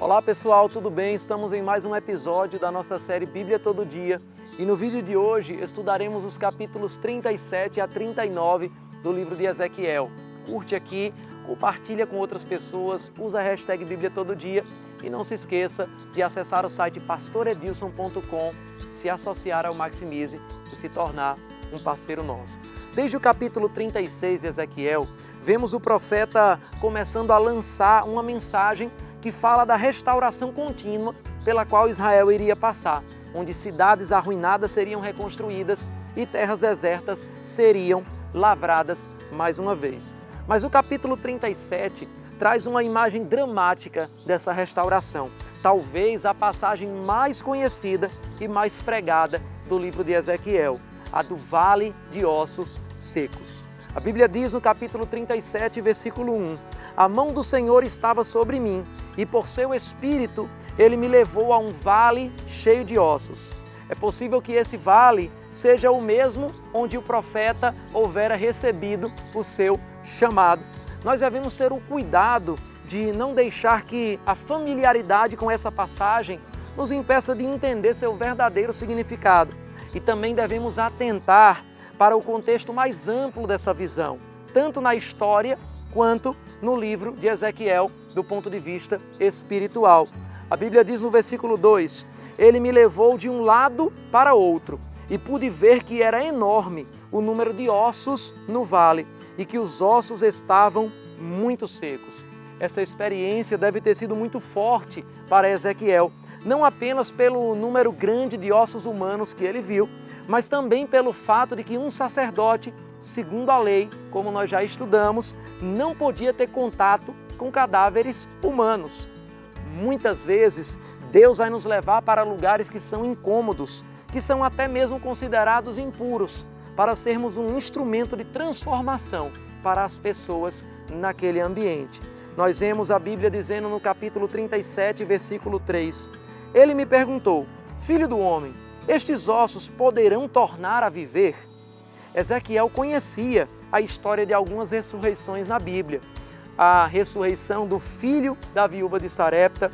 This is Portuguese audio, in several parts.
Olá pessoal, tudo bem? Estamos em mais um episódio da nossa série Bíblia Todo Dia e no vídeo de hoje estudaremos os capítulos 37 a 39 do livro de Ezequiel. Curte aqui, compartilha com outras pessoas, usa a hashtag Bíblia Todo Dia e não se esqueça de acessar o site pastoredilson.com, se associar ao Maximize e se tornar um parceiro nosso. Desde o capítulo 36 de Ezequiel, vemos o profeta começando a lançar uma mensagem que fala da restauração contínua pela qual Israel iria passar, onde cidades arruinadas seriam reconstruídas e terras desertas seriam lavradas mais uma vez. Mas o capítulo 37 traz uma imagem dramática dessa restauração, talvez a passagem mais conhecida e mais pregada do livro de Ezequiel, a do Vale de Ossos Secos. A Bíblia diz no capítulo 37, versículo 1, a mão do Senhor estava sobre mim, e por seu Espírito Ele me levou a um vale cheio de ossos. É possível que esse vale seja o mesmo onde o profeta houvera recebido o seu chamado. Nós devemos ter o cuidado de não deixar que a familiaridade com essa passagem nos impeça de entender seu verdadeiro significado. E também devemos atentar para o contexto mais amplo dessa visão, tanto na história quanto no livro de Ezequiel, do ponto de vista espiritual. A Bíblia diz no versículo 2, Ele me levou de um lado para outro e pude ver que era enorme o número de ossos no vale e que os ossos estavam muito secos. Essa experiência deve ter sido muito forte para Ezequiel, não apenas pelo número grande de ossos humanos que ele viu, mas também pelo fato de que um sacerdote, segundo a lei, como nós já estudamos, não podia ter contato com cadáveres humanos. Muitas vezes, Deus vai nos levar para lugares que são incômodos, que são até mesmo considerados impuros, para sermos um instrumento de transformação para as pessoas naquele ambiente. Nós vemos a Bíblia dizendo no capítulo 37, versículo 3, Ele me perguntou, filho do homem, estes ossos poderão tornar a viver? Ezequiel conhecia a história de algumas ressurreições na Bíblia. A ressurreição do filho da viúva de Sarepta,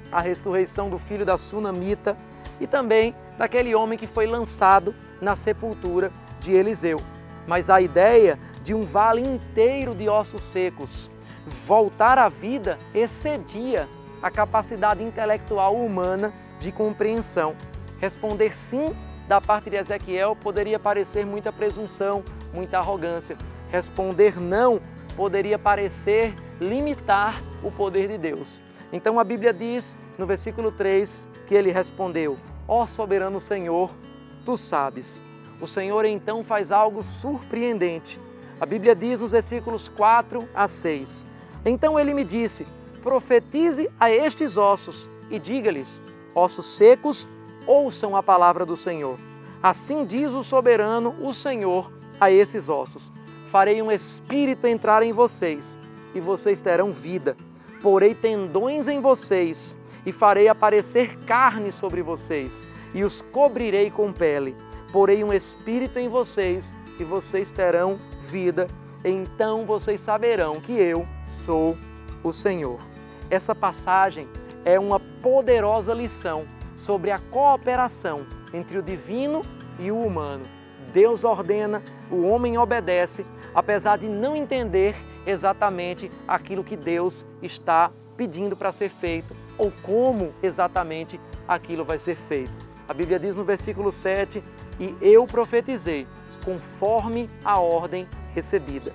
a ressurreição do filho da Sunamita e também daquele homem que foi lançado na sepultura de Eliseu. Mas a ideia de um vale inteiro de ossos secos voltar à vida excedia a capacidade intelectual humana de compreensão. Responder sim da parte de Ezequiel poderia parecer muita presunção, muita arrogância. Responder não poderia parecer limitar o poder de Deus. Então a Bíblia diz no versículo 3 que ele respondeu, ó soberano Senhor, tu sabes. O Senhor então faz algo surpreendente. A Bíblia diz nos versículos 4 a 6, então ele me disse, profetize a estes ossos e diga-lhes, ossos secos, ouçam a palavra do Senhor. Assim diz o soberano, o Senhor, a esses ossos. Farei um espírito entrar em vocês, e vocês terão vida. Porei tendões em vocês, e farei aparecer carne sobre vocês, e os cobrirei com pele. Porei um espírito em vocês, e vocês terão vida. Então vocês saberão que eu sou o Senhor. Essa passagem é uma poderosa lição sobre a cooperação entre o divino e o humano. Deus ordena, o homem obedece, apesar de não entender exatamente aquilo que Deus está pedindo para ser feito ou como exatamente aquilo vai ser feito. A Bíblia diz no versículo 7, e eu profetizei conforme a ordem recebida.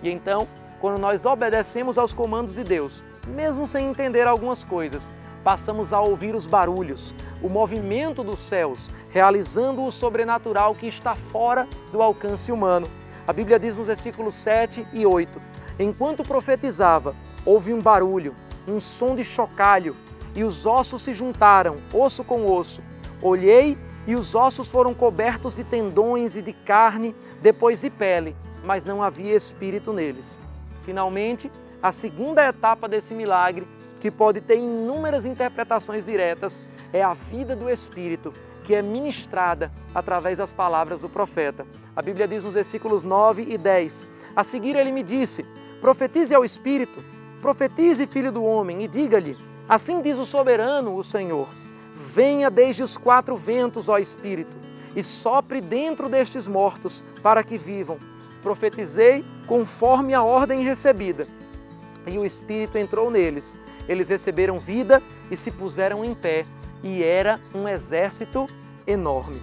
E então, quando nós obedecemos aos comandos de Deus, mesmo sem entender algumas coisas, passamos a ouvir os barulhos, o movimento dos céus, realizando o sobrenatural que está fora do alcance humano. A Bíblia diz nos versículos 7 e 8, enquanto profetizava, houve um barulho, um som de chocalho, e os ossos se juntaram, osso com osso. Olhei e os ossos foram cobertos de tendões e de carne, depois de pele, mas não havia espírito neles. Finalmente, a segunda etapa desse milagre, que pode ter inúmeras interpretações diretas, é a vida do Espírito, que é ministrada através das palavras do profeta. A Bíblia diz nos versículos 9 e 10, a seguir ele me disse, profetize ao Espírito, profetize, filho do homem, e diga-lhe, Assim diz o soberano, o Senhor: venha desde os quatro ventos, ó Espírito, e sopre dentro destes mortos, para que vivam. Profetizei conforme a ordem recebida, e o Espírito entrou neles. Eles receberam vida e se puseram em pé, e era um exército enorme.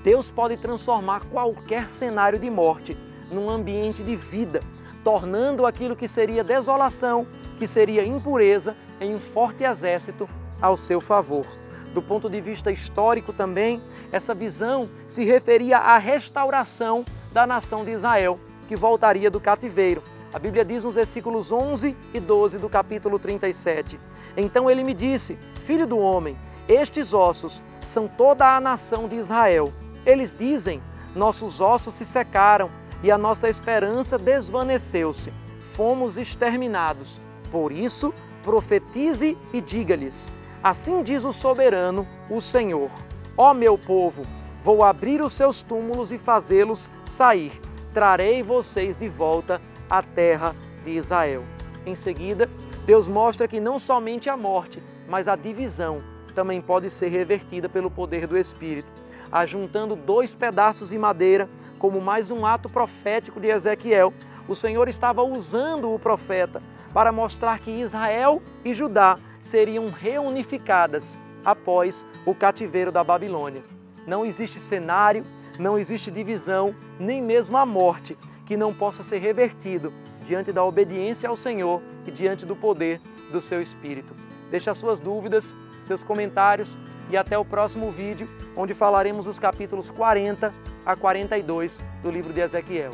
Deus pode transformar qualquer cenário de morte num ambiente de vida, tornando aquilo que seria desolação, que seria impureza, em um forte exército ao seu favor. Do ponto de vista histórico também, essa visão se referia à restauração da nação de Israel, que voltaria do cativeiro. A Bíblia diz nos versículos 11 e 12 do capítulo 37, então ele me disse: filho do homem, estes ossos são toda a nação de Israel. Eles dizem: nossos ossos se secaram e a nossa esperança desvaneceu-se. Fomos exterminados. Por isso, profetize e diga-lhes: assim diz o soberano, o Senhor: ó meu povo, vou abrir os seus túmulos e fazê-los sair. Trarei vocês de volta à terra de Israel. Em seguida, Deus mostra que não somente a morte, mas a divisão também pode ser revertida pelo poder do Espírito, ajuntando dois pedaços de madeira, como mais um ato profético de Ezequiel. O Senhor estava usando o profeta para mostrar que Israel e Judá seriam reunificadas após o cativeiro da Babilônia. Não existe cenário, não existe divisão, nem mesmo a morte, que não possa ser revertido diante da obediência ao Senhor e diante do poder do seu Espírito. Deixe as suas dúvidas, seus comentários e até o próximo vídeo, onde falaremos dos capítulos 40 a 42 do livro de Ezequiel.